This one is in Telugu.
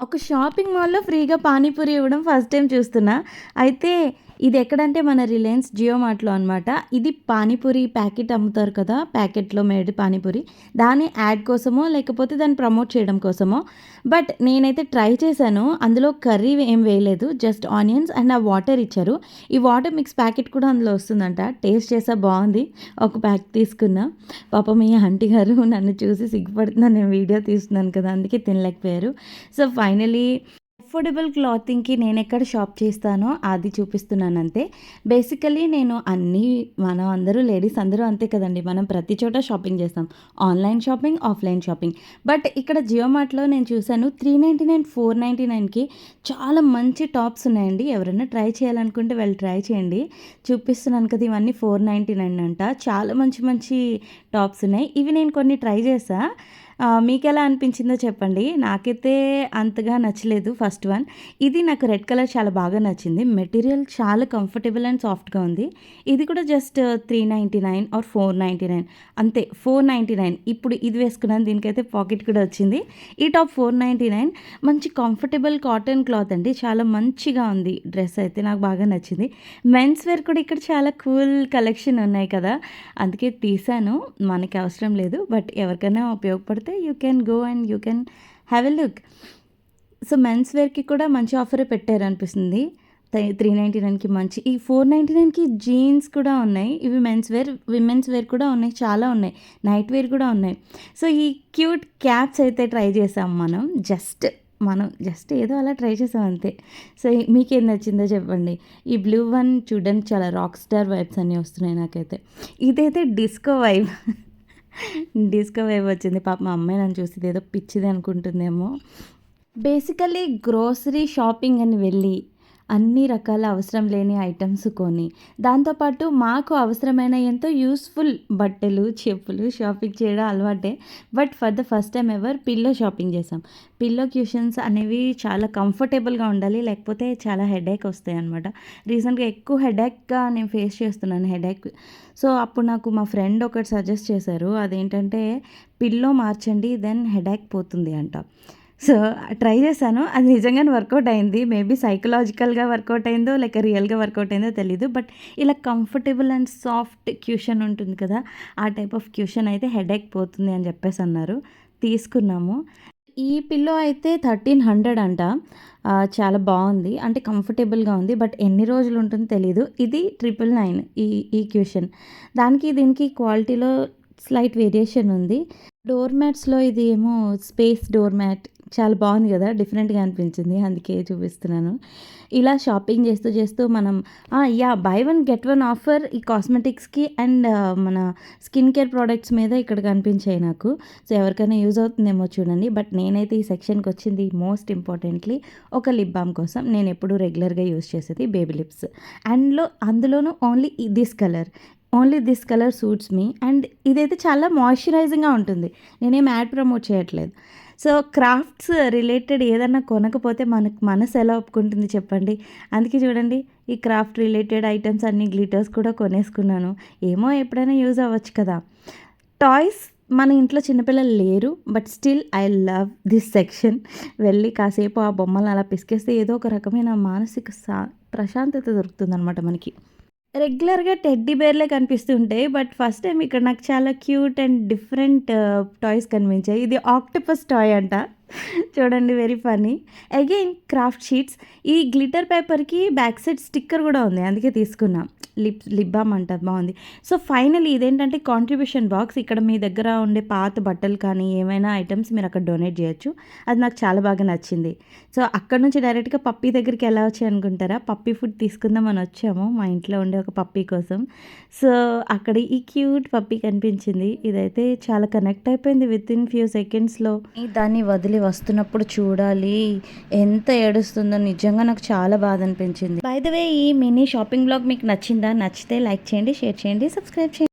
ఒక షాపింగ్ మాల్‌లో ఫ్రీగా పానీపూరి ఇవ్వడం ఫస్ట్ టైమ్ చూస్తున్నా. అయితే ఇదెక్కడంటే మన రిలయన్స్ జియో మార్ట్‌లో అనమాట. ఇది పానీపూరి ప్యాకెట్ అమ్ముతారు కదా! ప్యాకెట్‌లో మేడ్ పానీపూరి. దాని యాడ్ కోసమో, లేకపోతే దాన్ని ప్రమోట్ చేయడం కోసమో. బట్ నేనైతే ట్రై చేశాను. అందులో కర్రీ ఏం వేయలేదు. జస్ట్ ఆనియన్స్ అండ్ ఆ వాటర్ ఇచ్చారు. ఈ వాటర్ మిక్స్ ప్యాకెట్ కూడా అందులో వస్తుందంట. టేస్ట్ చేసా బావుంది. ఒక ప్యాక్ తీసుకున్నా. పాపం ఈ ఆంటీ గారు నన్ను చూసి సిగ్గుపడుతున్నా నేను వీడియో తీస్తున్నాను కదా! అందుకే తినలేకపోయారు. సో, ఫైనలీ అఫోర్డబుల్ క్లాతింగ్‌కి నేనెక్కడ షాప్ చేస్తానో అది చూపిస్తున్నానంతే. బేసికల్లీ నేను మనం అందరూ లేడీస్ అందరూ అంతే కదండీ! మనం ప్రతి చోట షాపింగ్ చేస్తాం. Online shopping, offline shopping. But ఇక్కడ జియో మార్ట్‌లో నేను చూసాను 399, 499కి చాలా మంచి టాప్స్ ఉన్నాయండి. ఎవరైనా ట్రై చేయాలనుకుంటే వెళ్ళి ట్రై చేయండి. చూపిస్తున్నాను కదా! ఇవన్నీ 499 అంట. చాలా మంచి మంచి టాప్స్ ఉన్నాయి. ఇవి నేను కొన్ని ట్రై చేశా. మీకెలా అనిపించిందో చెప్పండి. నాకైతే అంతగా నచ్చలేదు ఫస్ట్ వన్. ఇది నాకు రెడ్ కలర్ చాలా బాగా నచ్చింది. మెటీరియల్ చాలా కంఫర్టబుల్ అండ్ సాఫ్ట్‌గా ఉంది. ఇది కూడా జస్ట్ 399 ఆర్ 499 అంతే. 499 ఇప్పుడు ఇది వేసుకున్నాను. దీనికైతే పాకెట్ కూడా వచ్చింది. ఈ టాప్ 499 మంచి కంఫర్టబుల్ కాటన్ క్లాత్ అండి. చాలా మంచిగా ఉంది డ్రెస్ అయితే నాకు బాగా నచ్చింది. మెన్స్ వేర్ కూడా ఇక్కడ చాలా కూల్ కలెక్షన్ ఉన్నాయి కదా! అందుకే తీశాను. మనకి అవసరం లేదు. బట్ ఎవరికైనా ఉపయోగపడితే you can go and you can have a look. So, men's వేర్‌కి కూడా మంచి ఆఫరే పెట్టారనిపిస్తుంది. 399కి మంచి ఈ 499కి జీన్స్ కూడా ఉన్నాయి. ఇవి మెన్స్ వేర్, విమెన్స్ వేర్ కూడా ఉన్నాయి. చాలా ఉన్నాయి. నైట్ వేర్ కూడా ఉన్నాయి. సో, ఈ క్యూట్ క్యాప్స్ అయితే ట్రై చేసాం మనం జస్ట్ ఏదో అలా ట్రై చేసాం అంతే. సో, మీకేం నచ్చిందో చెప్పండి. ఈ బ్లూ వన్ చూడడానికి చాలా రాక్ స్టార్ వైబ్స్ అన్నీ వస్తున్నాయి నాకైతే. ఇదైతే డిస్కో వైబ్ వచ్చింది. పాపం మా అమ్మాయి నన్ను చూసి ఇదేదో పిచ్చిది అనుకుంటుందేమో. బేసికల్లీ గ్రోసరీ షాపింగ్ అని వెళ్ళి అన్ని రకాల అవసరం లేని ఐటమ్స్ కొని, దాంతోపాటు మాకు అవసరమైన ఎంతో యూస్‌ఫుల్ బట్టలు, చెప్పులు షాపింగ్ చేయడం అలవాటే. But for the first time ever pillow shopping చేసాం. పిల్లో క్యూషన్స్ అనేవి చాలా కంఫర్టబుల్‌గా ఉండాలి. లేకపోతే చాలా హెడేక్ వస్తాయన్నమాట. రీసెంట్‌గా ఎక్కువ హెడేక్‌గా నేను ఫేస్ చేస్తున్నాను హెడేక్. సో, అప్పుడు నాకు మా ఫ్రెండ్ ఒకటి సజెస్ట్ చేశారు. అదేంటంటే పిల్లో మార్చండి దెన్ హెడేక్ పోతుంది అంట. సో, ట్రై చేశాను. అది నిజంగానే వర్కౌట్ అయింది. మేబీ సైకలాజికల్‌గా వర్కౌట్ అయిందో, లేక రియల్‌గా వర్కౌట్ అయిందో తెలీదు. బట్ ఇలా కంఫర్టబుల్ అండ్ సాఫ్ట్ క్యూషన్ ఉంటుంది కదా! ఆ టైప్ ఆఫ్ క్యూషన్ అయితే హెడేక్ పోతుంది అని చెప్పేసన్నారు. తీసుకున్నాము. ఈ పిల్లో అయితే 1300 అంట. చాలా బావుంది. అంటే కంఫర్టబుల్‌గా ఉంది. బట్ ఎన్ని రోజులు ఉంటుందో తెలీదు. ఇది 999 ఈ క్యూషన్. దానికి దీనికి క్వాలిటీలో స్లైట్ వేరియేషన్ ఉంది. డోర్ మ్యాట్స్‌లో ఇది ఏమో స్పేస్ డోర్ మ్యాట్ చాలా బాగుంది కదా! డిఫరెంట్‌గా అనిపించింది. అందుకే చూపిస్తున్నాను. ఇలా షాపింగ్ చేస్తూ చేస్తూ మనం by one get one offer ఈ కాస్మెటిక్స్‌కి అండ్ మన స్కిన్ కేర్ ప్రొడక్ట్స్ మీద ఇక్కడ కనిపించాయి నాకు. సో, ఎవరికైనా యూజ్ అవుతుందేమో చూడండి. బట్ నేనైతే ఈ సెక్షన్‌కి వచ్చింది మోస్ట్ ఇంపార్టెంట్‌లీ ఒక లిప్ బామ్ కోసం. నేను ఎప్పుడూ రెగ్యులర్‌గా యూజ్ చేసేది బేబీ లిప్స్. అందులోనూ only this colour suits me. And ఇదైతే చాలా మాయిశ్చరైజింగ్‌గా ఉంటుంది. నేనేం యాడ్ ప్రమోట్ చేయట్లేదు. సో, క్రాఫ్ట్స్ రిలేటెడ్ ఏదన్నా కొనకపోతే మనకు మనసు ఎలా ఒప్పుకుంటుంది చెప్పండి. అందుకే చూడండి ఈ క్రాఫ్ట్ రిలేటెడ్ ఐటెమ్స్ అన్నీ గ్లిటర్స్ కూడా కొనేసుకున్నాను. ఏమో ఎప్పుడైనా యూజ్ అవ్వచ్చు కదా! టాయ్స్ మన ఇంట్లో చిన్నపిల్లలు లేరు. But still I love this section. వెళ్ళి కాసేపు ఆ బొమ్మలను అలా పిసికేస్తే ఏదో ఒక రకమైన మానసిక ప్రశాంతత దొరుకుతుందనమాట మనకి. రెగ్యులర్‌గా టెడ్డీ బేర్‌లే కనిపిస్తూ ఉంటాయి. బట్ ఫస్ట్ టైమ్ ఇక్కడ నాకు చాలా క్యూట్ అండ్ డిఫరెంట్ టాయ్స్ కనిపించాయి. ఇది ఆక్టోపస్ టాయ్ అంట. చూడండి very funny. Again craft sheets. ఈ గ్లిటర్ పేపర్‌కి బ్యాక్ సైడ్ స్టిక్కర్ కూడా ఉంది. అందుకే తీసుకున్నా. లిప్ బామ్ అంట బావుంది. సో, ఫైనల్లీ ఇదేంటంటే కాంట్రిబ్యూషన్ బాక్స్. ఇక్కడ మీ దగ్గర ఉండే పాత బట్టలు కానీ ఏమైనా ఐటెమ్స్ మీరు అక్కడ డొనేట్ చేయొచ్చు. అది నాకు చాలా బాగా నచ్చింది. సో, అక్కడి నుంచి డైరెక్ట్‌గా పప్పీ దగ్గరికి ఎలా వచ్చాయనుకుంటారా? పప్పీ ఫుడ్ తీసుకుందామని వచ్చాము. మా ఇంట్లో ఉండే ఒక పప్పీ కోసం. సో, అక్కడ ఈ క్యూట్ పప్పీ కనిపించింది. ఇదైతే చాలా కనెక్ట్ అయిపోయింది వితిన్ ఫ్యూ సెకండ్స్‌లో. దాన్ని వదిలి వస్తున్నప్పుడు చూడాలి. ఎంత ఏడుస్తుందో నిజంగా నాకు చాలా బాధ అనిపించింది. బై ద వే ఈ మినీ షాపింగ్ బ్లాగ్ మీకు నచ్చిందా? నచ్చితే లైక్ చేయండి, షేర్ చేయండి, సబ్స్క్రైబ్ చేయండి.